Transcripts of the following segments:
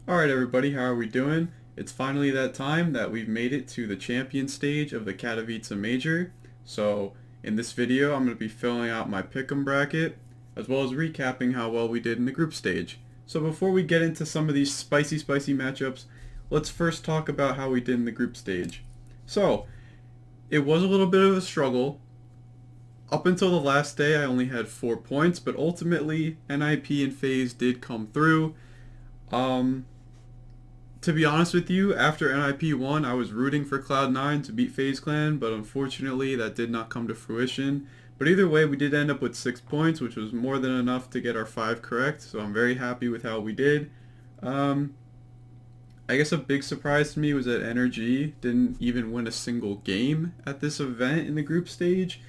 Alright everybody, how are we doing? It's finally that time that we've made it to the champion stage of the Katowice Major. So in this video I'm going to be filling out my pick'em bracket as well as recapping how well we did in the group stage. So before we get into some of these spicy matchups, let's first talk about how we did in the group stage. So it was a little bit of a struggle. Up until the last day I only had 4 points, but ultimately NIP and FaZe did come through. To be honest with you, after NIP won, I was rooting for Cloud9 to beat FaZe Clan, but unfortunately that did not come to fruition. But either way, we did end up with 6 points, which was more than enough to get our 5 correct, so I'm very happy with how we did. I guess a big surprise to me was that NRG didn't even win a single game at this event in the group stage.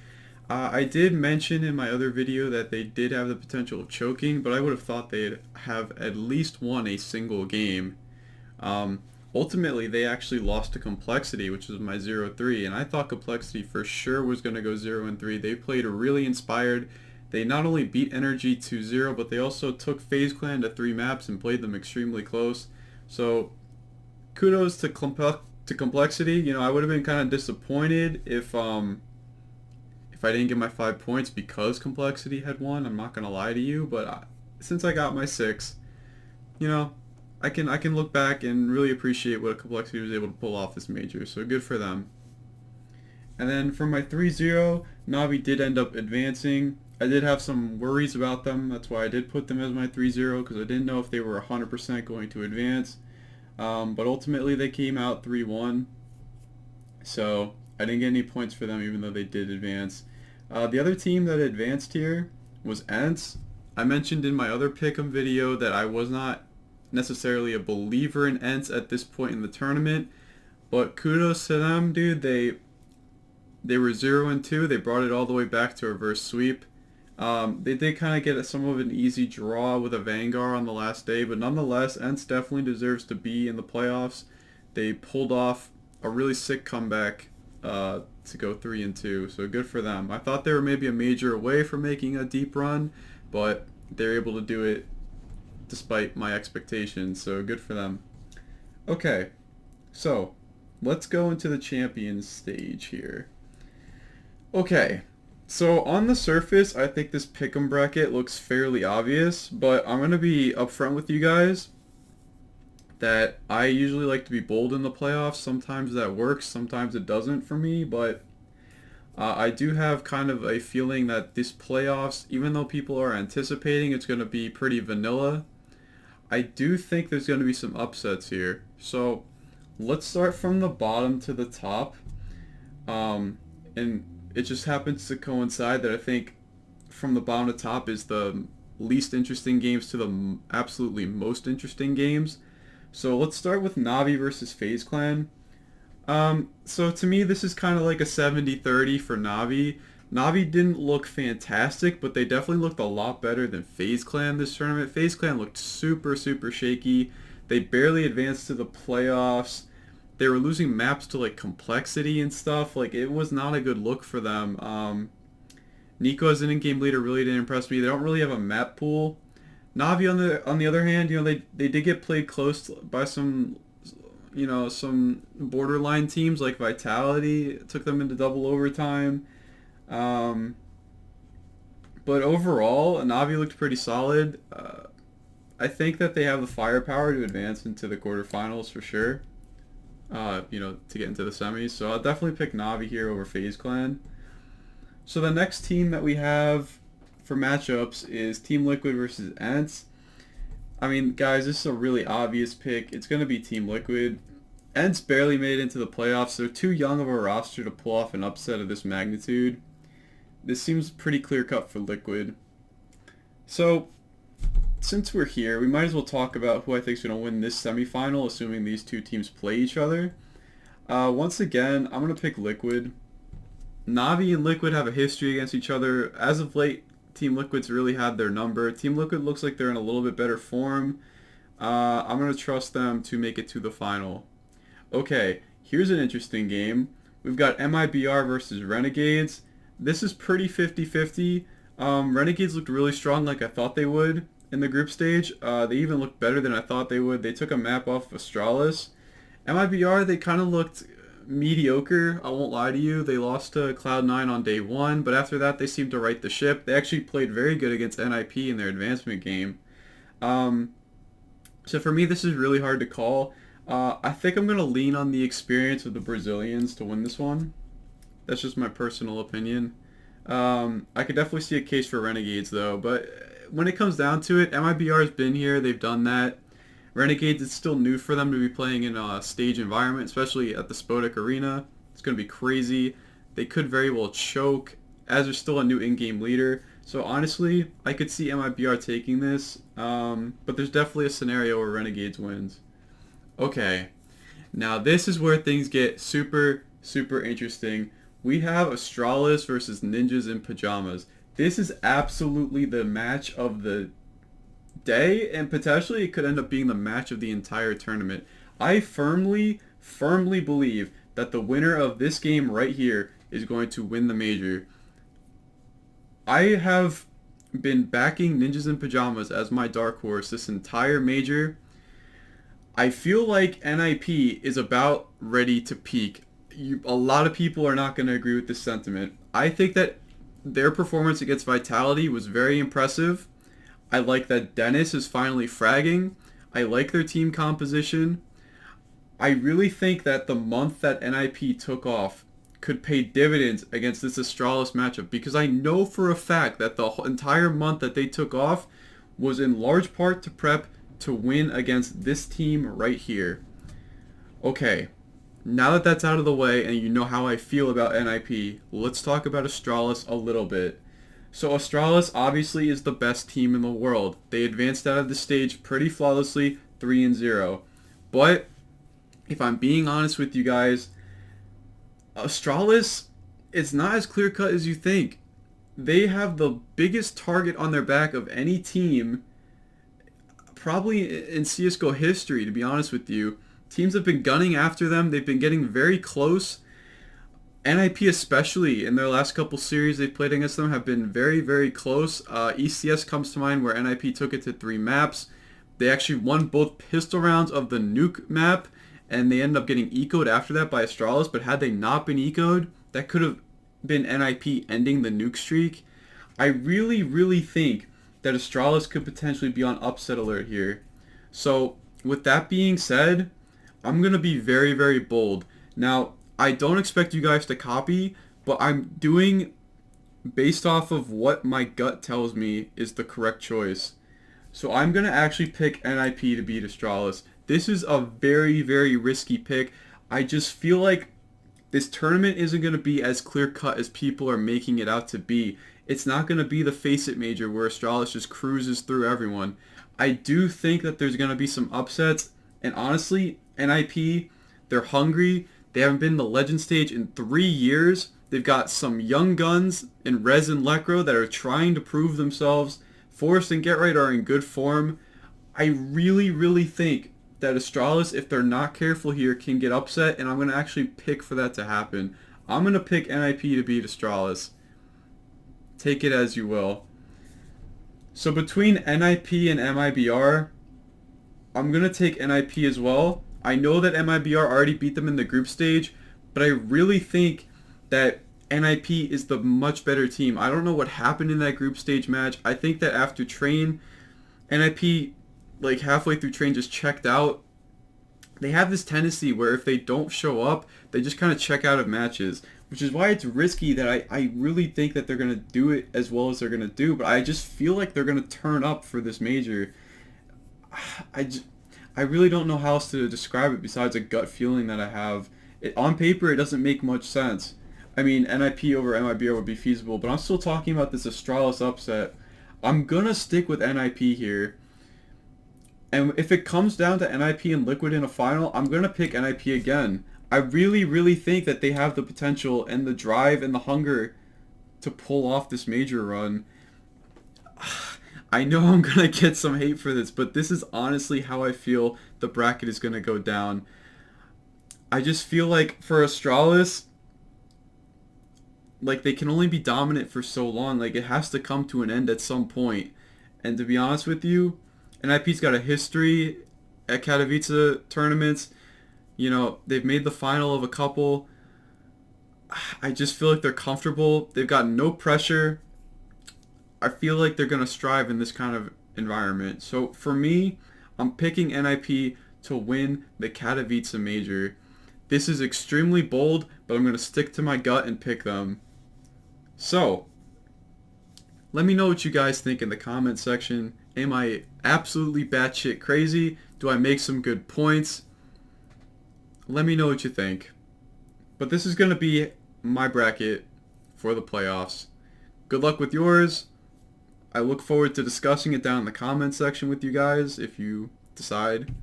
I did mention in my other video that they did have the potential of choking, but I would have thought they'd have at least won a single game. Ultimately, they actually lost to Complexity, which was my 0-3, and I thought Complexity for sure was going to go 0-3. They played really inspired. They not only beat Energy 2-0, but they also took FaZe Clan to 3 maps and played them extremely close. So, kudos to Complexity. You know, I would have been kind of disappointed if I didn't get my 5 points because Complexity had won. I'm not going to lie to you, but since I got my 6, you know, I can look back and really appreciate what Complexity was able to pull off this major, so good for them. And then for my 3-0, Navi did end up advancing. I did have some worries about them, that's why I did put them as my 3-0, because I didn't know if they were 100% going to advance. But ultimately they came out 3-1, so I didn't get any points for them even though they did advance. The other team that advanced here was ENTS. I mentioned in my other pick'em video that I was not necessarily a believer in ENTS at this point in the tournament, but kudos to them, dude. They were 0-2. They brought it all the way back to a reverse sweep. They did kind of get some of an easy draw with a Vanguard on the last day, but nonetheless, ENTS definitely deserves to be in the playoffs. They pulled off a really sick comeback to go 3-2, so good for them. I thought they were maybe a major away from making a deep run, but they're able to do it despite my expectations, so good for them. Okay, so let's go into the champions stage here. Okay, so on the surface, I think this pick'em bracket looks fairly obvious, but I'm going to be upfront with you guys that I usually like to be bold in the playoffs. Sometimes that works, sometimes it doesn't for me, but I do have kind of a feeling that this playoffs, even though people are anticipating it's going to be pretty vanilla, I do think there's going to be some upsets here. So let's start from the bottom to the top. And it just happens to coincide that I think from the bottom to top is the least interesting games to the absolutely most interesting games. So let's start with Navi versus FaZe Clan. So to me, this is kind of like a 70-30 for Navi. Navi didn't look fantastic, but they definitely looked a lot better than FaZe Clan this tournament. FaZe Clan looked super shaky. They barely advanced to the playoffs. They were losing maps to like Complexity and stuff. Like, it was not a good look for them. Nico as an in-game leader really didn't impress me. They don't really have a map pool. Navi on the other hand, you know, they did get played close by some, you know, some borderline teams like Vitality. It took them into double overtime. But overall, Navi looked pretty solid. I think that they have the firepower to advance into the quarterfinals for sure. You know, to get into the semis. So I'll definitely pick Navi here over FaZe Clan. So the next team that we have for matchups is Team Liquid versus ENTS. I mean, guys, this is a really obvious pick. It's going to be Team Liquid. ENTS barely made it into the playoffs. They're too young of a roster to pull off an upset of this magnitude. This seems pretty clear-cut for Liquid. So, since we're here, we might as well talk about who I think is going to win this semifinal, assuming these two teams play each other. Once again, I'm going to pick Liquid. Navi and Liquid have a history against each other. As of late, Team Liquid's really had their number. Team Liquid looks like they're in a little bit better form. I'm going to trust them to make it to the final. Okay, here's an interesting game. We've got MIBR versus Renegades. This is pretty 50-50. Renegades looked really strong like I thought they would. in the group stage. They even looked better than I thought they would. They took a map off of Astralis. MIBR, they kind of looked mediocre. I won't lie to you. They lost to Cloud9 on day one, but after that, they seemed to right the ship. They actually played very good against NIP in their advancement game. Um, so for me, this is really hard to call. I think I'm going to lean on the experience of the Brazilians to win this one. That's just my personal opinion. I could definitely see a case for Renegades, though. But when it comes down to it, MIBR's been here. They've done that. Renegades, it's still new for them to be playing in a stage environment, especially at the Spodek Arena. It's going to be crazy. They could very well choke, as they're still a new in-game leader. So honestly, I could see MIBR taking this, but there's definitely a scenario where Renegades wins. Okay, now this is where things get super, super interesting. We have Astralis versus Ninjas in Pajamas. This is absolutely the match of the day, and potentially it could end up being the match of the entire tournament. I firmly, firmly believe that the winner of this game right here is going to win the major. I have been backing Ninjas in Pajamas as my dark horse this entire major. I feel like NIP is about ready to peak. A lot of people are not going to agree with this sentiment. I think that their performance against Vitality was very impressive. I like that Dennis is finally fragging. I like their team composition. I really think that the month that NIP took off could pay dividends against this Astralis matchup, because I know for a fact that the entire month that they took off was in large part to prep to win against this team right here. Okay, now that that's out of the way and you know how I feel about NIP, let's talk about Astralis a little bit. So Astralis obviously is the best team in the world. They advanced out of the stage pretty flawlessly, 3-0. But if I'm being honest with you guys, Astralis is not as clear-cut as you think. They have the biggest target on their back of any team, probably in CSGO history, to be honest with you. Teams have been gunning after them. They've been getting very close. NIP especially, in their last couple series they've played against them, have been very, very close. ECS comes to mind, where NIP took it to 3 maps. They actually won both pistol rounds of the nuke map, and they ended up getting ecoed after that by Astralis, but had they not been ecoed, that could have been NIP ending the nuke streak. I really, really think that Astralis could potentially be on upset alert here. So, with that being said, I'm going to be very, very bold. Now, I don't expect you guys to copy, but I'm doing based off of what my gut tells me is the correct choice. So I'm going to actually pick NIP to beat Astralis. This is a very, very risky pick. I just feel like this tournament isn't going to be as clear-cut as people are making it out to be. It's not going to be the Face It Major where Astralis just cruises through everyone. I do think that there's going to be some upsets, and honestly, NIP, they're hungry. They haven't been in the Legend stage in 3 years. They've got some young guns in Rez and Lekro that are trying to prove themselves. Forrest and Get Right are in good form. I really, really think that Astralis, if they're not careful here, can get upset, and I'm going to actually pick for that to happen. I'm going to pick NIP to beat Astralis. Take it as you will. So between NIP and MIBR, I'm going to take NIP as well. I know that MIBR already beat them in the group stage, but I really think that NIP is the much better team. I don't know what happened in that group stage match. I think that after Train, NIP, like halfway through Train, just checked out. They have this tendency where if they don't show up, they just kind of check out of matches, which is why it's risky that I really think that they're going to do it as well as they're going to do, but I just feel like they're going to turn up for this major. I really don't know how else to describe it besides a gut feeling that I have. On paper, it doesn't make much sense. I mean, NIP over MIBR would be feasible, but I'm still talking about this Astralis upset. I'm going to stick with NIP here. And if it comes down to NIP and Liquid in a final, I'm going to pick NIP again. I really, really think that they have the potential and the drive and the hunger to pull off this major run. I know I'm going to get some hate for this, but this is honestly how I feel the bracket is going to go down. I just feel like for Astralis, like they can only be dominant for so long. Like it has to come to an end at some point. And to be honest with you, NIP's got a history at Katowice tournaments. You know, they've made the final of a couple. I just feel like they're comfortable. They've got no pressure. I feel like they're going to strive in this kind of environment. So for me, I'm picking NIP to win the Katowice major. This is extremely bold, but I'm going to stick to my gut and pick them. So, let me know what you guys think in the comment section. Am I absolutely batshit crazy? Do I make some good points? Let me know what you think. But this is going to be my bracket for the playoffs. Good luck with yours. I look forward to discussing it down in the comment section with you guys if you decide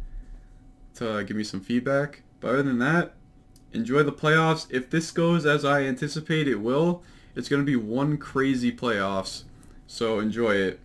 to give me some feedback. But other than that, enjoy the playoffs. If this goes as I anticipate it will, it's going to be one crazy playoffs. So enjoy it.